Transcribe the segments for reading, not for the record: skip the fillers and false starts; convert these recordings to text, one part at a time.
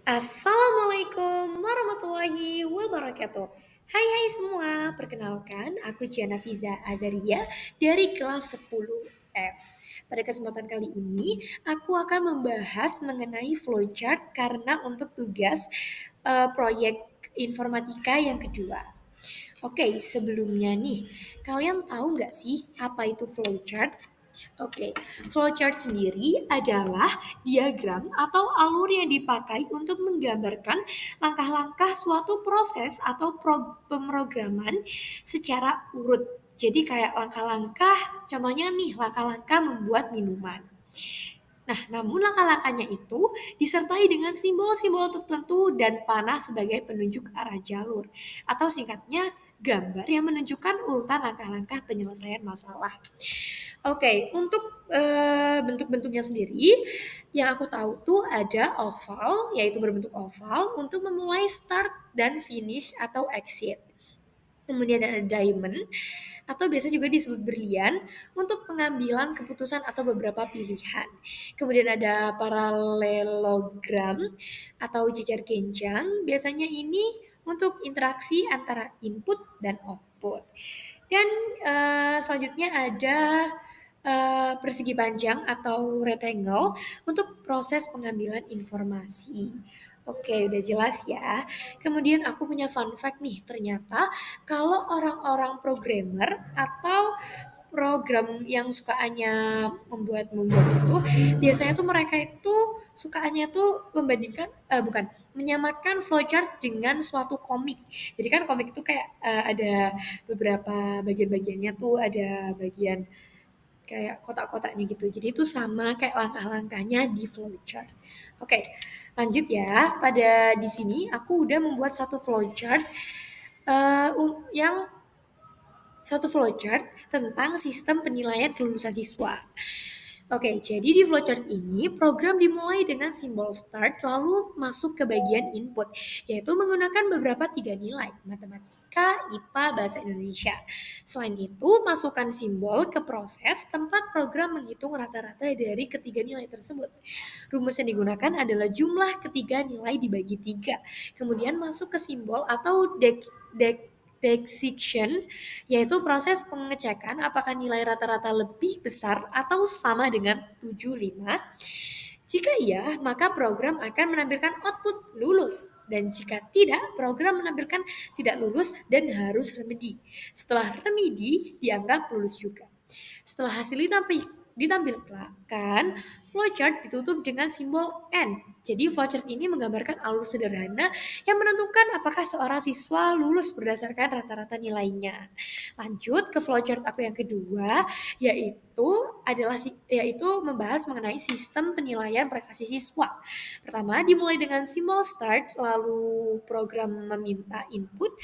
Assalamualaikum warahmatullahi wabarakatuh. Hai semua, perkenalkan aku Giana Fiza Azaria dari kelas 10F. Pada kesempatan kali ini, aku akan membahas mengenai flowchart karena untuk tugas proyek informatika yang kedua. Oke, sebelumnya nih, kalian tahu nggak sih apa itu flowchart? Oke, flowchart sendiri adalah diagram atau alur yang dipakai untuk menggambarkan langkah-langkah suatu proses atau pemrograman secara urut. Jadi kayak langkah-langkah, contohnya nih langkah-langkah membuat minuman. Nah, namun langkah-langkahnya itu disertai dengan simbol-simbol tertentu dan panah sebagai penunjuk arah jalur. Atau singkatnya, gambar yang menunjukkan urutan langkah-langkah penyelesaian masalah. Oke, untuk bentuk-bentuknya sendiri, yang aku tahu tuh ada oval, yaitu berbentuk oval untuk memulai start dan finish atau exit. Kemudian ada diamond atau biasa juga disebut berlian untuk pengambilan keputusan atau beberapa pilihan. Kemudian ada paralelogram atau jejar genjang. Biasanya ini untuk interaksi antara input dan output. Dan selanjutnya ada persegi panjang atau rectangle untuk proses pengambilan informasi. Oke, udah jelas ya. Kemudian aku punya fun fact nih, ternyata kalau orang-orang programmer atau program yang sukaannya membuat gitu, biasanya tuh mereka itu sukaannya tuh membandingkan bukan menyamakan flowchart dengan suatu komik. Jadi kan komik itu kayak ada beberapa bagian-bagiannya tuh, ada bagian kayak kotak-kotaknya gitu. Jadi itu sama kayak langkah-langkahnya di flowchart. Oke, lanjut ya. Pada di sini aku udah membuat yang satu flowchart tentang sistem penilaian kelulusan siswa. Oke, jadi di flowchart ini program dimulai dengan simbol start lalu masuk ke bagian input, yaitu menggunakan beberapa tiga nilai, matematika, IPA, bahasa Indonesia. Selain itu, masukkan simbol ke proses tempat program menghitung rata-rata dari ketiga nilai tersebut. Rumus yang digunakan adalah jumlah ketiga nilai dibagi tiga. Kemudian masuk ke simbol atau dissection, yaitu proses pengecekan apakah nilai rata-rata lebih besar atau sama dengan 75. Jika iya, maka program akan menampilkan output lulus. Dan jika tidak, program menampilkan tidak lulus dan harus remedi. Setelah remedi, dianggap lulus juga. Setelah hasil ditampilkan, flowchart ditutup dengan simbol N. Jadi flowchart ini menggambarkan alur sederhana yang menentukan apakah seorang siswa lulus berdasarkan rata-rata nilainya. Lanjut ke flowchart aku yang kedua, yaitu yaitu membahas mengenai sistem penilaian prestasi siswa. Pertama, dimulai dengan simbol start, lalu program meminta input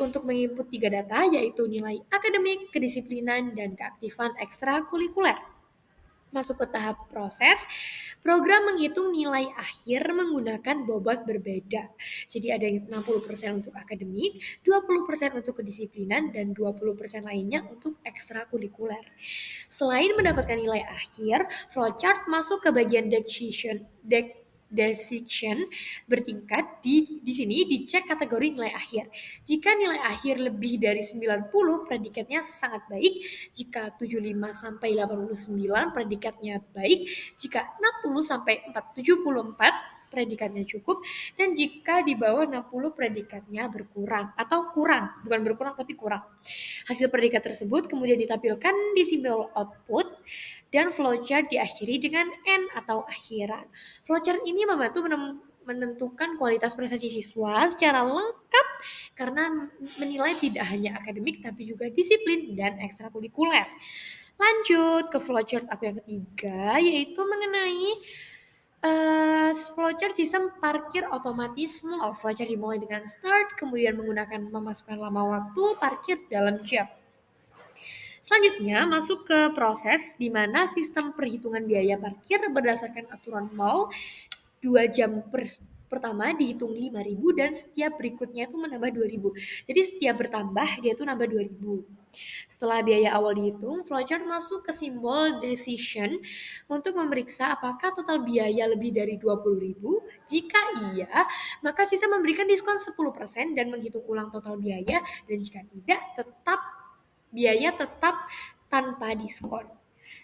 untuk menginput tiga data, yaitu nilai akademik, kedisiplinan, dan keaktifan ekstrakurikuler. Masuk ke tahap proses, program menghitung nilai akhir menggunakan bobot berbeda. Jadi ada yang 60% untuk akademik, 20% untuk kedisiplinan, dan 20% lainnya untuk ekstrakurikuler. Selain mendapatkan nilai akhir, flowchart masuk ke bagian decision bertingkat. Di sini dicek kategori nilai akhir. Jika nilai akhir lebih dari 90, predikatnya sangat baik. Jika 75 sampai 89, predikatnya baik. Jika 60 sampai 74, predikatnya cukup, dan jika di bawah 60 predikatnya berkurang atau kurang, bukan berkurang tapi kurang. Hasil predikat tersebut kemudian ditampilkan di simbol output dan flowchart diakhiri dengan N atau akhiran. Flowchart ini membantu menentukan kualitas prestasi siswa secara lengkap karena menilai tidak hanya akademik tapi juga disiplin dan ekstrakurikuler. Lanjut ke flowchart aku yang ketiga, yaitu mengenai flowchart sistem parkir otomatis mall. Flowchart dimulai dengan start, kemudian menggunakan memasukkan lama waktu parkir dalam jam. Selanjutnya masuk ke proses di mana sistem perhitungan biaya parkir berdasarkan aturan mall 2 jam per pertama dihitung 5.000 dan setiap berikutnya itu menambah 2.000. Jadi setiap bertambah dia tuh nambah 2.000. Setelah biaya awal dihitung, flowchart masuk ke simbol decision untuk memeriksa apakah total biaya lebih dari 20.000. Jika iya, maka sisa memberikan diskon 10% dan menghitung ulang total biaya, dan jika tidak, biaya tetap tanpa diskon.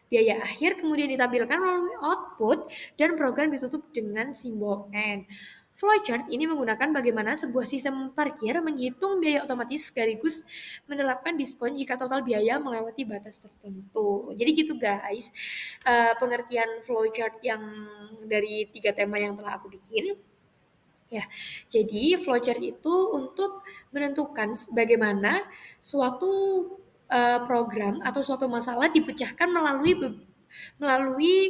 Biaya akhir kemudian ditampilkan melalui output dan program ditutup dengan simbol N. Flowchart ini menggunakan bagaimana sebuah sistem parkir menghitung biaya otomatis sekaligus menerapkan diskon jika total biaya melewati batas tertentu. Jadi gitu guys, pengertian flowchart yang dari 3 tema yang telah aku bikin. Ya, jadi flowchart itu untuk menentukan bagaimana suatu program atau suatu masalah dipecahkan melalui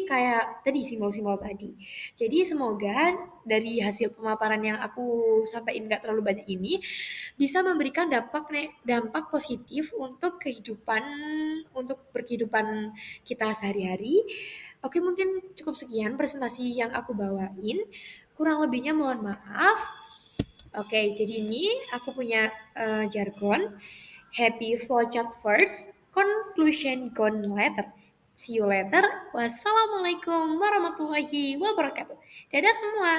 kayak tadi simbol-simbol tadi. Jadi semoga dari hasil pemaparan yang aku sampaikan nggak terlalu banyak ini bisa memberikan dampak positif untuk berkehidupan kita sehari-hari. Oke, mungkin cukup sekian presentasi yang aku bawain. Kurang lebihnya mohon maaf. Oke, jadi ini aku punya jargon. Happy flowchart first, conclusion gone later. See you later. Wassalamualaikum warahmatullahi wabarakatuh. Dadah semua.